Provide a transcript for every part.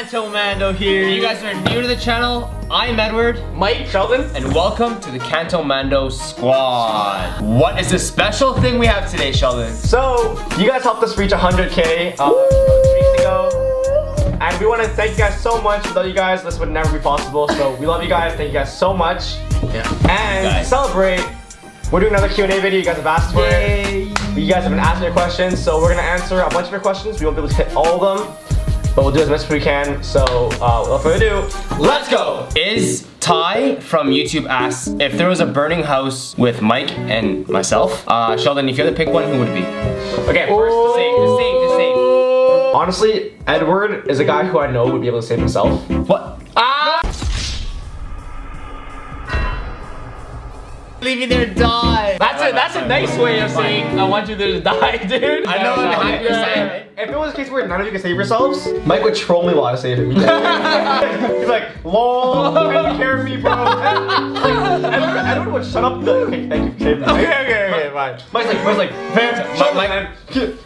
Cantomando here. If you guys are new to the channel, I'm Edward, Mike, Sheldon, and welcome to the Cantomando squad. What is the special thing we have today, Sheldon? So, you guys helped us reach 100K 2 weeks ago. And we want to thank you guys so much. Without you guys, this would never be possible. So, we love you guys. Thank you guys so much. Yeah. And to celebrate, we're doing another Q&A video. You guys have asked for it. You guys have been asking your questions. So, we're going to answer a bunch of your questions. We won't be able to hit all of them, but we'll do as much as we can. So, without further ado, let's go! Is Ty from YouTube asks, if there was a burning house with Mike and myself, Sheldon, if you had to pick one, who would it be? Okay, first, Just save. honestly, Edward is a guy who I know would be able to save himself. What? Leave you there to die. That's a nice way of saying I want you there to die, dude. I know what I'm saying. If it was a case where none of you could save yourselves, Mike would troll me while I save him. He's like, lol, can you carry me, bro? Edward would shut up. Okay, thank you for saving me. Okay, fine. Mike's like, fair.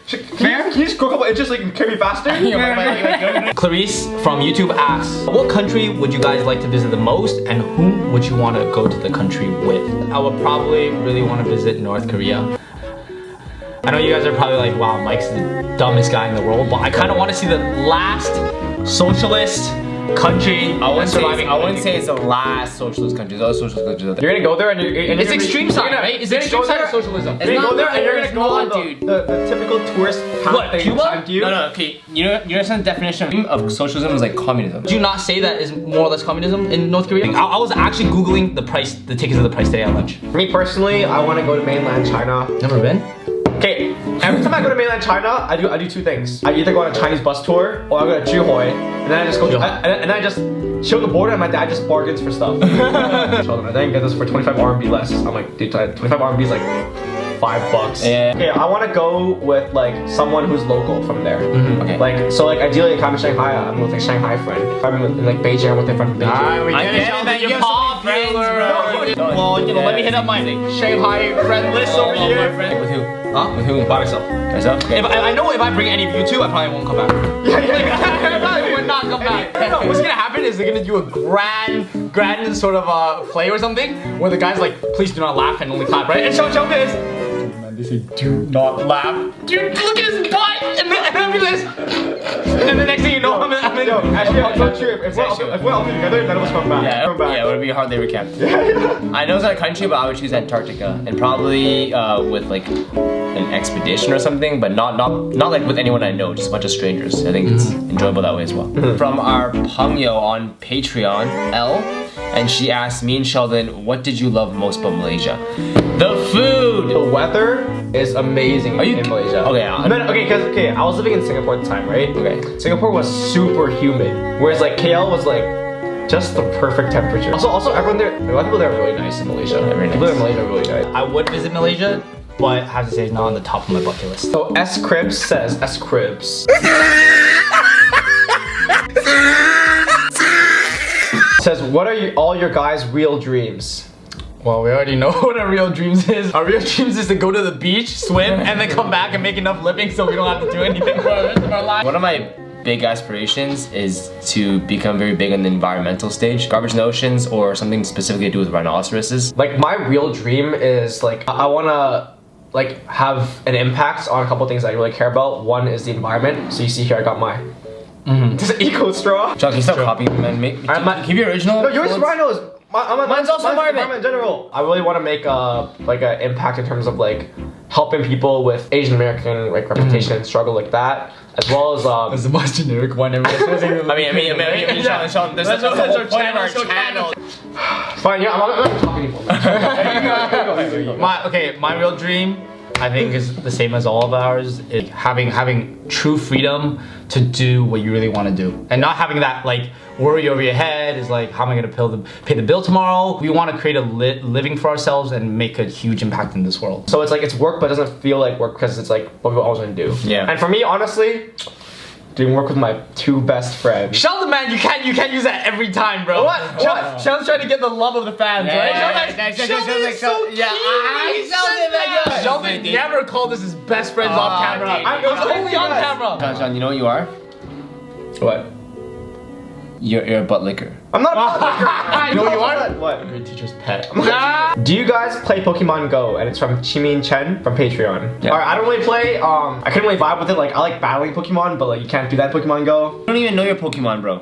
Can you just go a couple inches so you can carry me faster? Clarice from YouTube asks, what country would you guys like to visit the most, and whom would you want to go to the country with? I would probably really want to visit North Korea. I know you guys are probably like, wow, Mike's the dumbest guy in the world, but I kind of want to see the last socialist country. I wouldn't say it's the last socialist country. There's other socialist countries out there. You're gonna go there and it's extreme side, right? It's extreme side of socialism. You're gonna go there and you're gonna It's go on not, the typical tourist path What, thing. Cuba? No, okay. You understand the definition of socialism is like communism. Do you not say that is more or less communism in North Korea? I was actually Googling the tickets of the price today at lunch. Me personally, I want to go to mainland China. Never been? Okay, every time I go to mainland China, I do two things. I either go on a Chinese bus tour, or I go to Zhuhoi, and then I just go, and then I just chill the border, and my dad just bargains for stuff. Children, I didn't get this for 25 RMB less. I'm like, dude, 25 RMB is like $5. Yeah. Okay, I want to go with like someone who's local from there. Okay. Like, so like ideally, if I'm in Shanghai, I'm with a Shanghai friend. If I'm in like Beijing, I'm with a friend from Beijing. I get it, man. You have so many friends, bro. Well, let me hit up my Shanghai friend list over here. With who? Huh? With who? By myself. Myself? Okay. I know if I bring any of you two, I probably won't come back. I probably would not come back. No, what's gonna happen is they're gonna do a grand sort of play or something where the guy's like, please do not laugh and only clap, right? And show this. Man, they say do not laugh. Dude, look at his butt! And then I'll be this. And the next thing you know, I'm in. Yo, actually, I'm not sure. If we're all together, none of us come back. Yeah, come back. it would be a hard labor camp. I know it's not a country, but I would choose Antarctica, and probably with like an expedition or something, but not like with anyone I know, just a bunch of strangers. I think it's enjoyable that way as well. From our Pangyo on Patreon, L, and she asked me and Sheldon, what did you love most about Malaysia? The food! The weather is amazing in Malaysia. Okay, okay, I was living in Singapore at the time, right? Okay. Singapore was super humid, whereas like KL was like just the perfect temperature. Also, everyone there, a lot of people there are really nice in Malaysia. People in Malaysia are really nice. I would visit Malaysia, but I have to say it's not on the top of my bucket list. So S Cribs says, S Cribs says, what are all your guys' real dreams? Well, we already know what our real dreams is. Our real dreams is to go to the beach, swim, and then come back and make enough living so we don't have to do anything for the rest of our lives. One of my big aspirations is to become very big on the environmental stage. Garbage in the oceans or something specifically to do with rhinoceroses. Like my real dream is like, I wanna like have an impact on a couple things that I really care about. One is the environment. So you see here, I got my this eco straw. John, can you stop copying, man? Keep your original. No, yours is rhinos. Mine's also environment in general. I really want to make like an impact in terms of like helping people with Asian American like reputation and struggle like that, as well as That's the most generic one ever. I mean, Sean, this is the whole point of our channel. Fine, yeah, I'm not gonna talk anymore. My real dream, I think, is the same as all of ours. Is having true freedom to do what you really want to do, and not having that like worry over your head. Is like, how am I gonna pay the bill tomorrow? We want to create a living for ourselves and make a huge impact in this world. So it's like it's work, but it doesn't feel like work because it's like what we always want to do. Yeah. And for me, honestly, doing work with my two best friends. Sheldon, man, you can't use that every time, bro. What? Sheldon's trying to get the love of the fans, right? Sheldon never called us his best friends off camera. It was only on camera. John, you know what you are? What? You're a butt licker. I'm not a butt licker. You know what you are? What? Your teacher's pet. Do you guys play Pokemon Go? And it's from Chimin Chen from Patreon. Yeah. Alright, I don't really play. I couldn't really vibe with it. Like I like battling Pokemon, but like you can't do that in Pokemon Go. I don't even know your Pokemon, bro.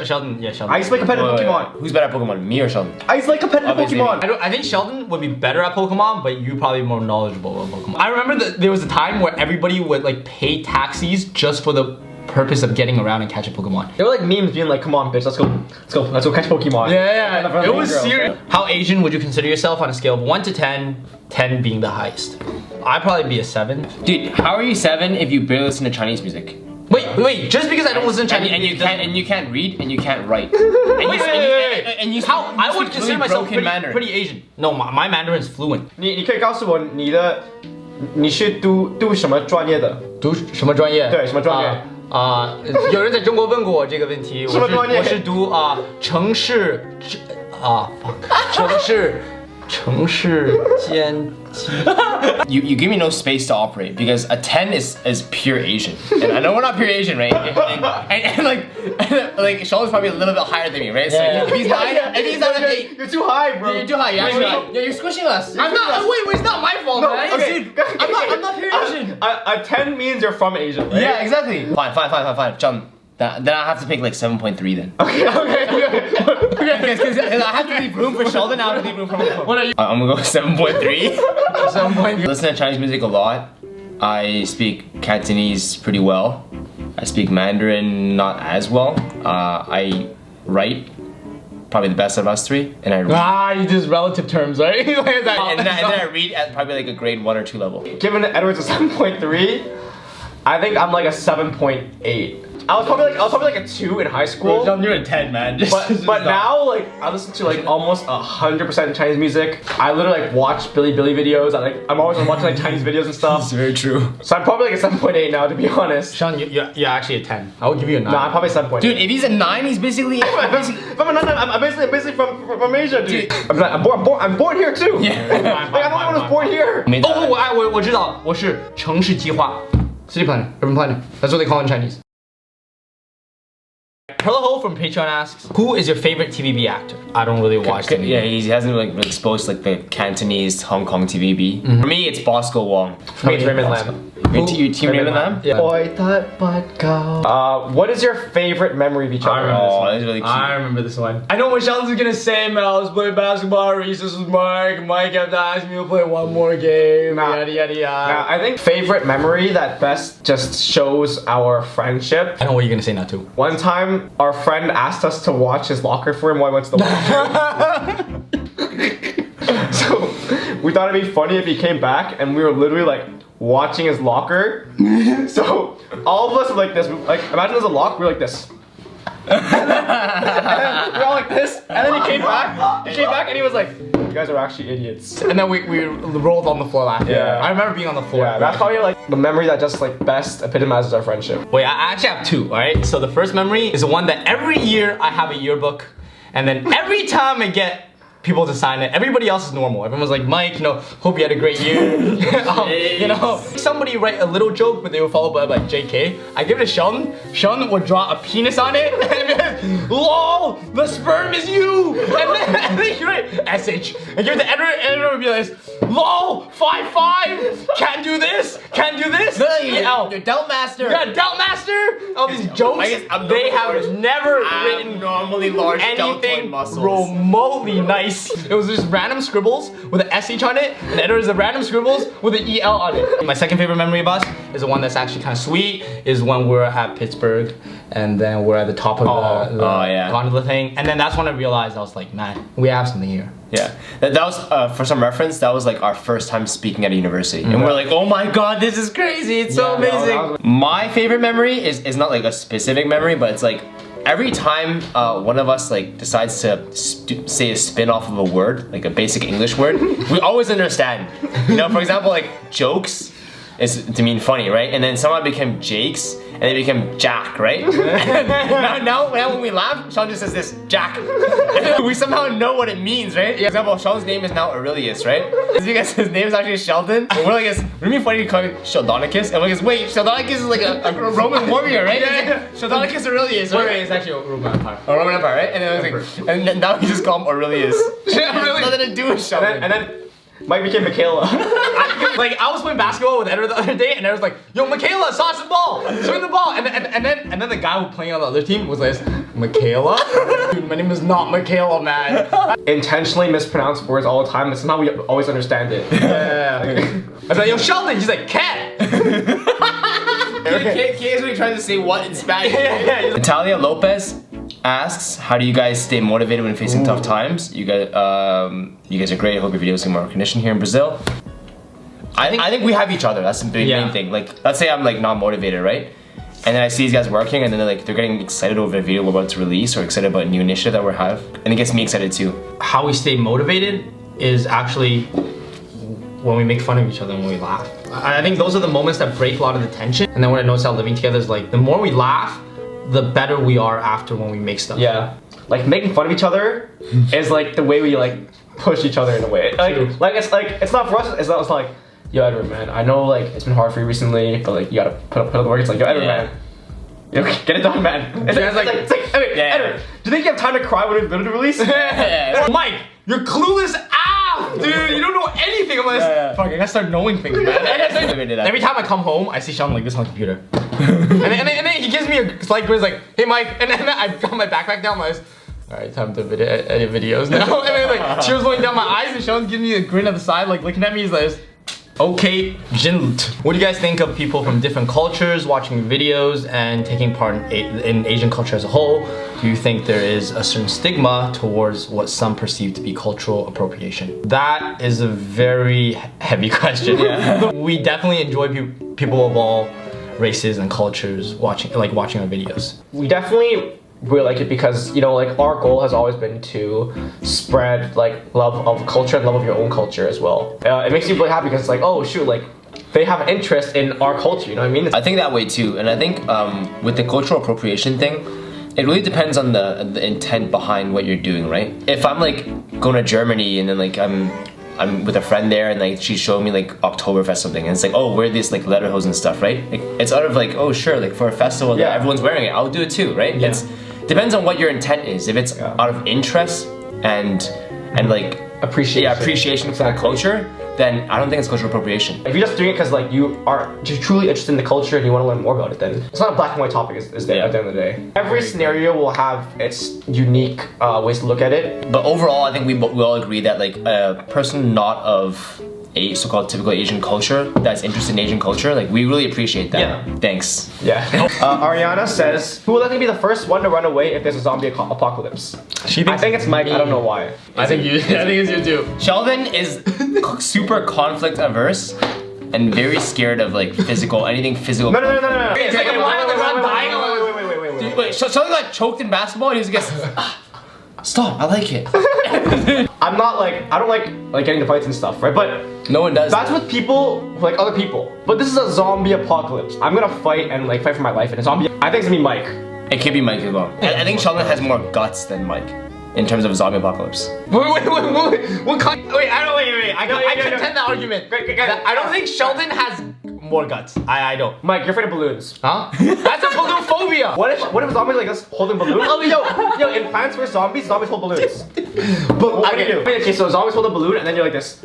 Sheldon, yeah, Sheldon. I used to play competitive Wait. Pokemon. Who's better at Pokemon, me or Sheldon? I used to like competitive Obviously Pokemon. I think Sheldon would be better at Pokemon, but you probably more knowledgeable about Pokemon. I remember that there was a time where everybody would like pay taxis just for the purpose of getting around and catching Pokemon. There were like memes being like, "Come on, bitch, let's go catch Pokemon." Yeah, it was Girls. serious. How Asian would you consider yourself on a scale of 1 to 10, 10 being the highest? I'd probably be a 7. Dude, how are you 7 if you barely listen to Chinese music? Wait, just because I don't listen to Chinese And you can't read and you can't write. And you How I would speak consider really myself broken Mandarin. pretty Asian. No, my Mandarin is fluent. 你可以告诉我你是读什么专业的？读什么专业？对什么专业？有人在中国问过我这个问题。什么专业？我是读城市监机。You give me no space to operate because a 10 is pure Asian. And I know we're not pure Asian, right? And like Sheldon's probably a little bit higher than me, right? So Yeah. if he's not an 8, You're too high, bro. you're too high. You're actually you're squishing us. I'm not. Wait, it's not my fault, No, man. okay. Dude, I'm not pure Asian. A 10 means you're from Asia, right? Yeah, exactly. Fine. John, then I have to pick like 7.3 then. Okay. Because I have to leave room for Sheldon. I have to leave room for myself. What are you? I'm gonna go 7.3. 7.3. I listen to Chinese music a lot. I speak Cantonese pretty well. I speak Mandarin not as well. I write probably the best of us three, and I read. You just relative terms, right? And then I read at probably like a grade 1 or 2 level. Giving Edwards a 7.3, I think I'm like a 7.8. I was probably like a 2 in high school. You're a 10, man. But now like I listen to like almost 100% Chinese music. I literally like watch Billy videos. I'm always watching like Chinese videos and stuff. very true. So I'm probably like a 7.8 now, to be honest. Sean, you're actually a 10. I would give you a 9. No, I'm probably 7.8. Dude, if he's a 9, he's basically. If I'm a 9, I'm basically from Asia, dude. I'm born here too. Yeah. Like I'm the only one who's born here.我知道，我是城市计划 City planner, urban planner. That's what they call it in Chinese. Hello Ho from Patreon asks, who is your favorite TVB actor? I don't really watch TV. Yeah, he hasn't like been exposed to, like the Cantonese Hong Kong TVB. For me, it's Bosco Wong. For me, it's Raymond Lam. Your team Raymond Lam? Yeah. Boy, that but go. What is your favorite memory of each other? Oh, that's really cute. I remember this one. I know what Sheldon's gonna say, man. I was playing basketball at recess with Mike. Mike kept asking me to play one more game. Yada yada yada. I think favorite memory that best just shows our friendship. I know what you're gonna say now too. One time, our friend asked us to watch his locker for him while he went to the washroom. So we thought it'd be funny if he came back and we were literally like watching his locker. So all of us were like this. Like imagine there's a lock. We're like this. We're all like this. And then he came back. And he was like, "You guys are actually idiots." And then we rolled on the floor laughing. Yeah. I remember being on the floor. Yeah, that's probably like the memory that just like best epitomizes our friendship. Wait, I actually have 2, alright? So the first memory is the one that every year I have a yearbook, and then every time I get people to sign it, everybody else is normal. Everyone's like, Mike, hope you had a great year. Somebody write a little joke, but they would follow by like JK. I give it to Sheldon. Sheldon would draw a penis on it, and be like, lol, the sperm is you. And then he write SH. And give it to Edward, and Edward would be like, lol, 5-5, can't do this. No, you're Delt Master. Yeah, Delt Master. All these jokes. I guess They have never written normally large deltoid anything muscles. remotely nice. It was just random scribbles with an SH on it, and then there was the random scribbles with an EL on it. My second favorite memory of us is the one that's actually kind of sweet, is when we're at Pittsburgh, and then we're at the top of the gondola thing, and then that's when I realized, I was like, man, we have something here. Yeah, that was for some reference. That was like our first time speaking at a university, and we're like, "Oh my god, this is crazy! It's so amazing." My favorite memory is not like a specific memory, but it's like every time one of us like decides to say a spin off of a word, like a basic English word, we always understand. For example, like jokes is to mean funny, right? And then someone became Jakes, and they became Jack, right? And now when we laugh, Sean just says this, Jack. We somehow know what it means, right? For example, Sean's name is now Aurelius, right? Because his name is actually Sheldon. And we're like, wouldn't it be funny to call him Sheldonicus? And we're like, wait, Sheldonicus is like a Roman warrior, right? Yeah. Sheldonicus Aurelius, right? Wait, it's actually a Roman Empire. A Roman Empire, right? And then I was like, and now you just call him Aurelius. Yeah, really? Nothing to do with Sheldon. And then Mike became Michaela. I was playing basketball with Edward the other day, and Edward was like, "Yo, Michaela, toss the ball, swing the ball," and then the guy who playing on the other team was like, "Michaela, dude, my name is not Michaela, man." Intentionally mispronounce words all the time, but somehow we always understand it. Yeah. I was like, "Yo, Sheldon," he's like, "Cat." K is when he tries to say what in Spanish. Yeah. Natalia Lopez asks, how do you guys stay motivated when facing tough times? You guys are great. I hope your videos get more recognition here in Brazil. I think we have each other. That's the main thing. Like, let's say I'm like not motivated, right? And then I see these guys working, and then they're getting excited over a video we're about to release, or excited about a new initiative that we have, and it gets me excited too. How we stay motivated is actually when we make fun of each other and when we laugh. I think those are the moments that break a lot of the tension. And then what I noticed out living together is like the more we laugh, the better we are after when we make stuff. Yeah. Like making fun of each other is like the way we like push each other in a way. Like it's not for us. It's not like, yo Edward man, I know like it's been hard for you recently, but like you gotta put up the work. It's like, yo Edward man, you know, get it done man. It's like Edward, Edward, do you think you have time to cry when we video release? Mike, you're clueless dude, you don't know anything. I'm like, fuck, I gotta start knowing things, man. Every time I come home, I see Sean like this on the computer. and then he gives me a slight grin, like, hey Mike, and then I drop my backpack down, I'm like, alright, time to edit videos now. And then like, tears rolling down my eyes, and Sean's giving me a grin on the side, like looking at me, he's like, okay, Jinlt. What do you guys think of people from different cultures watching videos and taking part in Asian culture as a whole? Do you think there is a certain stigma towards what some perceive to be cultural appropriation? That is a very heavy question. Yeah. We definitely enjoy people of all races and cultures watching our videos. We definitely really like it because, you know, like our goal has always been to spread like love of culture and love of your own culture as well. It makes you really happy because it's like, oh shoot, like they have an interest in our culture, you know what I mean? I think that way too, and I think with the cultural appropriation thing, it really depends on the intent behind what you're doing, right? If I'm like going to Germany and then like I'm with a friend there and like she's showing me like Oktoberfest or something, and it's like, oh, wear this like lederhosen and stuff, right? Like, it's out of like, oh sure, like for a festival that everyone's wearing it, I'll do it too, right? Yeah. It's depends on what your intent is. If it's out of interest and like appreciation for the culture, then I don't think it's cultural appropriation. If you're just doing it because like you are just truly interested in the culture and you want to learn more about it, then it's not a black and white topic is there at the end of the day. Every scenario will have its unique ways to look at it. But overall, I think we all agree that like a person not of a so-called typical Asian culture that's interested in Asian culture, like we really appreciate that. Yeah. Thanks. Yeah. Ariana says, who will likely be the first one to run away if there's a zombie apocalypse? I think it's Mike. I don't know why. I think it's you too. Sheldon is super conflict averse and very scared of like anything physical. No. It's like a line on the run dying. Wait, Sheldon got choked in basketball and he was like, stop, I like it. I don't like getting into fights and stuff, right? But no one does. That's with people who like other people. But this is a zombie apocalypse. I'm gonna fight and like fight for my life in a zombie. I think it's gonna be Mike. It could be Mike as well. I think Sheldon has more guts than Mike in terms of a zombie apocalypse. Wait, I contend that argument. I don't think Sheldon has more guts. I don't. Mike, you're afraid of balloons. Huh? That's a balloon phobia. What if zombies like us holding balloons? Oh, yo, in Plants vs Zombies, zombies hold balloons. But what do you do? Okay, so zombies hold a balloon and then you're like this.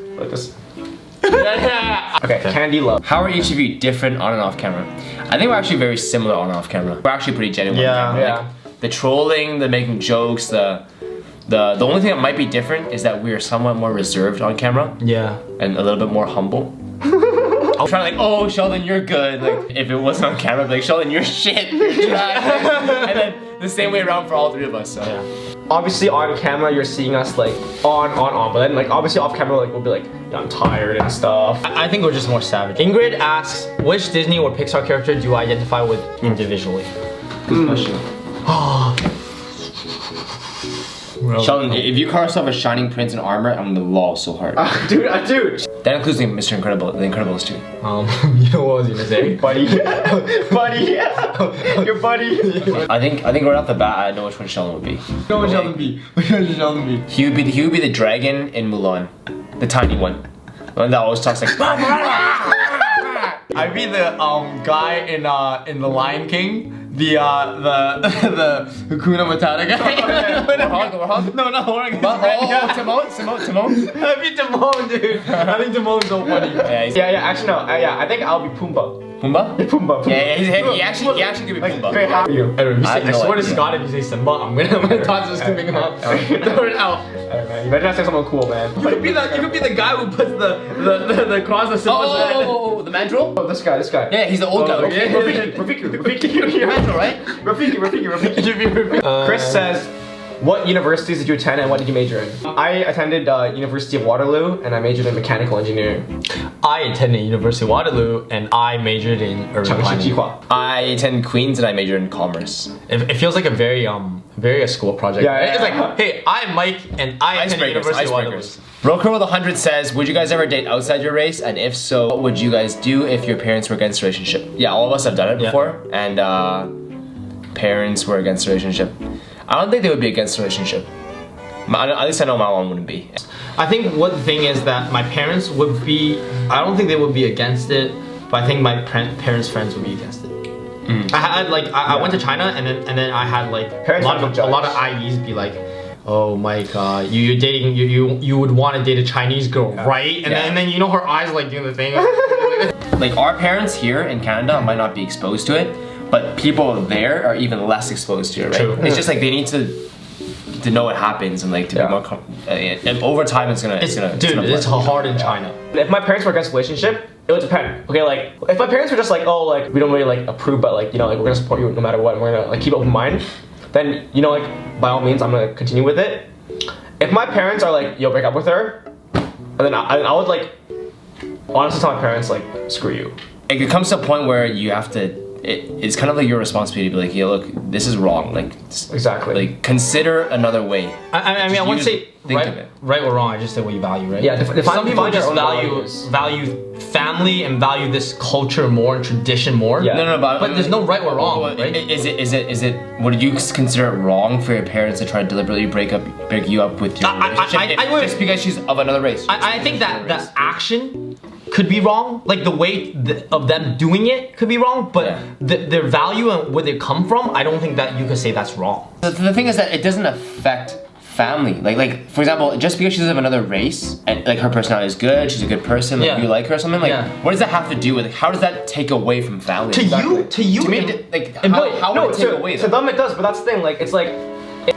Okay, Candy Love. How are each of you different on and off camera? I think we're actually very similar on and off camera. We're actually pretty genuine on camera. Like, the trolling, the making jokes, the only thing that might be different is that we are somewhat more reserved on camera. Yeah. And a little bit more humble. I'm trying to like, oh Sheldon, you're good. Like if it wasn't on camera, I'd be like, Sheldon, you're shit. You're trash. And then the same way around for all three of us. So yeah. Obviously on camera you're seeing us like on, but then like obviously off camera like we'll be like, I'm tired and stuff. I think we're just more savage. Ingrid asks, which Disney or Pixar character do you identify with individually? Good question. Sheldon, if you call yourself a shining prince in armor, I'm gonna law so hard. Dude. That includes Mr. Incredible, the Incredibles too. You know what I was gonna say? Buddy. Buddy. Your buddy. I think right off the bat, I know which one Sheldon would be. Which one should Sheldon be? He would be the dragon in Mulan, the tiny one, the one that always talks like. I'd be the guy in the Lion King. The Hakuna Matata guy. Warhol? No, not Warhol. Timon. I'd be Timon, dude. I think Timon's so funny. Yeah. Actually, no. Yeah. I think I'll be Pumbaa. Pumbaa? Pumbaa. Yeah, he actually could be Pumbaa. Very happy. I swear to God, if you say Simba, my thoughts are just coming out. Throw it out. You better not say someone cool, man. You could be the guy who puts the cross of Simba's head. Oh, the mandrill? Oh, this guy. Yeah, he's the old guy. Rafiki. You're mandrill, right? Rafiki. Chris says, what universities did you attend and what did you major in? I attended University of Waterloo and I majored in mechanical engineering. I attended University of Waterloo and I majored in urban planning. I attended Queens and I majored in commerce. It feels like a very a school project. Yeah. It's like, hey, I'm Mike and I attended University of Waterloo. Broker with 100 says, would you guys ever date outside your race? And if so, what would you guys do if your parents were against the relationship? Yeah, all of us have done it before. And parents were against the relationship. I don't think they would be against the relationship. At least I know my mom wouldn't be. I think what the thing is that my parents would be, I don't think they would be against it, but I think my parents' friends would be against it. I had I went to China and then I had like a lot of IEs be like, oh my god, you're dating you would want to date a Chinese girl, right? And then you know her eyes like doing the thing. Like our parents here in Canada might not be exposed to it, but people there are even less exposed to it, right? True. It's just like they need to know what happens and like to be more and over time it's gonna it's hard in China. If my parents were against the relationship, it would depend. Okay, like if my parents were just like, oh, like we don't really like approve, but like, you know, like we're gonna support you no matter what, and we're gonna like keep open mind, then, you know, like by all means I'm gonna continue with it. If my parents are like, yo, break up with her, and then I would like honestly tell my parents like, screw you. It comes to a point where you have to, it's kind of like your responsibility to be like, yeah, look, this is wrong. Like, exactly. Like, consider another way. I mean, I wouldn't say right or wrong. I just say what you value, right? Yeah. Some people just value family and value this culture more and tradition more. Yeah. No, but there's no right or wrong, right? Is it? Would you consider it wrong for your parents to try to deliberately break you up with your relationship just because she's of another race? I think that action could be wrong, like the way of them doing it could be wrong, but their value and where they come from, I don't think that you could say that's wrong. The thing is that it doesn't affect family. Like for example, just because she's of another race and like her personality is good, she's a good person, like you like her or something, like what does that have to do with? How does that take away from family? To you, to me, like how would it take away? To them it does, but that's the thing. Like it's like.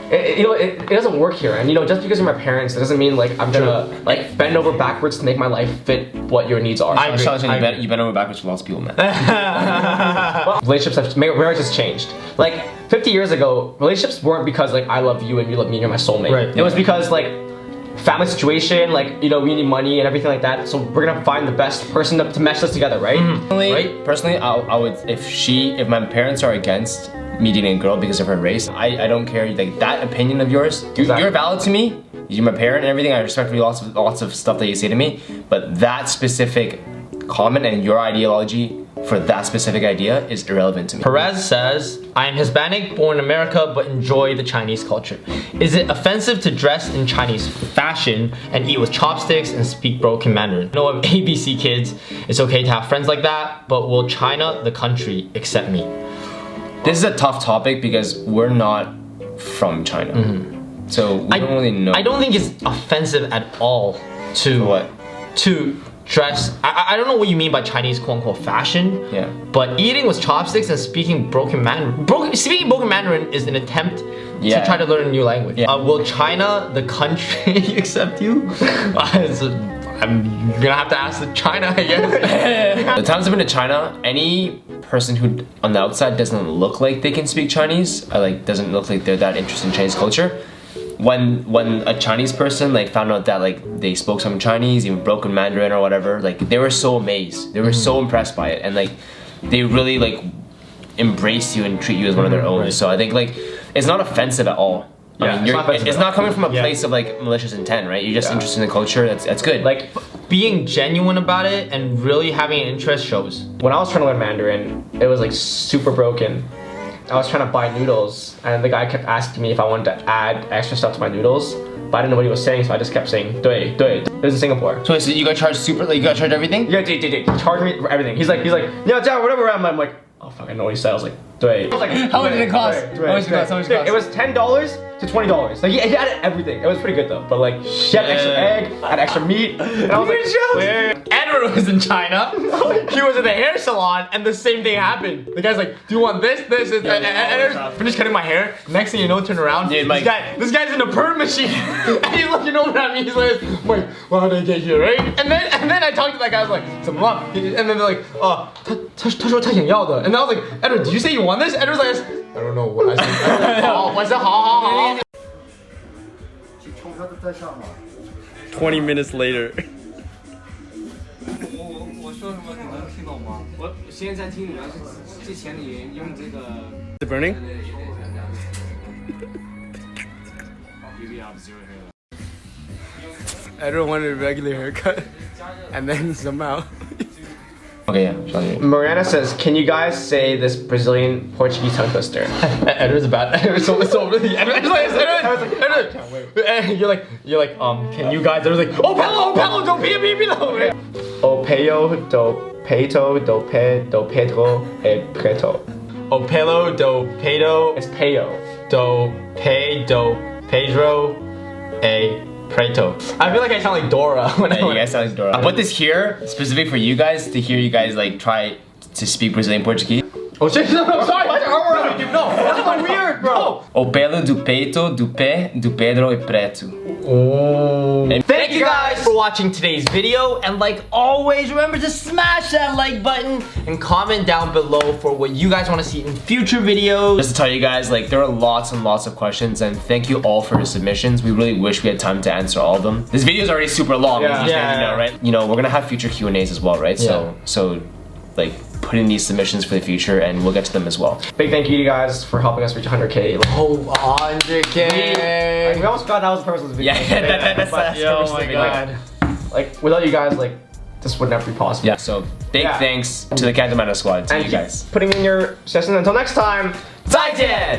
It doesn't work here, and you know, just because you're my parents, it doesn't mean like I'm gonna like bend over backwards to make my life fit what your needs are. You bend over backwards for lots of people, man. Well, marriage has changed. Like 50 years ago, relationships weren't because like I love you and you love me and you're my soulmate. Right. It was because like family situation, like, you know, we need money and everything like that. So we're gonna find the best person to mesh us together, right? Personally, I would if my parents are against me dating a girl because of her race, I don't care. Like that opinion of yours, you're valid to me. You're my parent and everything. I respect lots of stuff that you say to me. But that specific comment and your ideology for that specific idea is irrelevant to me. Perez says, I am Hispanic, born in America, but enjoy the Chinese culture. Is it offensive to dress in Chinese fashion and eat with chopsticks and speak broken Mandarin? I know of ABC kids, it's okay to have friends like that, but will China, the country, accept me? This is a tough topic because we're not from China. So we don't really know. I don't think it's offensive at all to dress. I don't know what you mean by Chinese quote unquote fashion. Yeah. But eating with chopsticks and speaking broken Mandarin. Speaking broken Mandarin is an attempt to try to learn a new language. Yeah. Will China, the country, accept you? You're gonna have to ask China, I guess. The times I've been to China, any person who on the outside doesn't look like they can speak Chinese, or like doesn't look like they're that interested in Chinese culture, when a Chinese person like found out that like they spoke some Chinese, even broken Mandarin or whatever, like they were so amazed, they were so impressed by it, and like they really like embrace you and treat you as one of their own. So I think like it's not offensive at all. I mean, it's not coming from a place of like malicious intent, right? You're just interested in the culture. That's good. Like being genuine about it and really having an interest shows. When I was trying to learn Mandarin, it was like super broken. I was trying to buy noodles, and the guy kept asking me if I wanted to add extra stuff to my noodles, but I didn't know what he was saying, so I just kept saying 对对. It was in Singapore. So you got charged super? Like you got charged everything? Yeah, he charged me for everything. He's like, yeah, whatever. I'm like, oh fuck, I know what he said. I was like, 对. I was like, how much did it cost? How much did it cost? It was $10 to $20. Like he added everything. It was pretty good though. But like, he had extra egg, had extra meat, and I was like, Edward was in China. He was at the hair salon, and the same thing happened. The guy's like, "Do you want this, this?" And Edward finished cutting my hair. Next thing you know, turn around. Dude, this guy's in a perm machine, and he's looking over at me. He's like, well, how did I get here, right?" And then I talked to that guy. I was like, "怎么了?" And then they're like, "他说他想要的." And I was like, "Edward, did you say you want this?" Edward's like, "I don't know what I said." 我说好。 20 minutes later. 我说什么你能听懂吗？我现在听你要是之前你用这个。Is it burning? Edward wanted a regular haircut, and then somehow. Okay, yeah. Miranda says, can you guys say this Brazilian Portuguese tongue twister? Edward's about Edward's so really. Edward's like, Edward. You're like, can you guys? Edward's like, oh Pelo, don't be O peo do peito do pe do pedro e preto. O Pelo do pedo. It's peo. Do pe do Pedro e Preto. I feel like I sound like Dora when you guys sound like Dora. I put this here specifically for you guys to hear you guys like try to speak Brazilian Portuguese. Oh shit! No, sorry. No, that's weird, bro. O pelo do peito do pé do Pedro e preto. Oh. And thank you guys for watching today's video, and like always, remember to smash that like button and comment down below for what you guys want to see in future videos. Just to tell you guys, like there are lots and lots of questions, and thank you all for your submissions. We really wish we had time to answer all of them. This video is already super long, as you guys know, right? You know, we're gonna have future Q&As as well, right? So like put in these submissions for the future, and we'll get to them as well. Big thank you to you guys for helping us reach 100K. Oh, 100K! We almost forgot that was the purpose of the video. Yeah, that's oh my god. Like without you guys, like this would never be possible. Yeah. So big thanks to the Cantomando squad, to you guys. Keep putting in your suggestions. Until next time, 再见!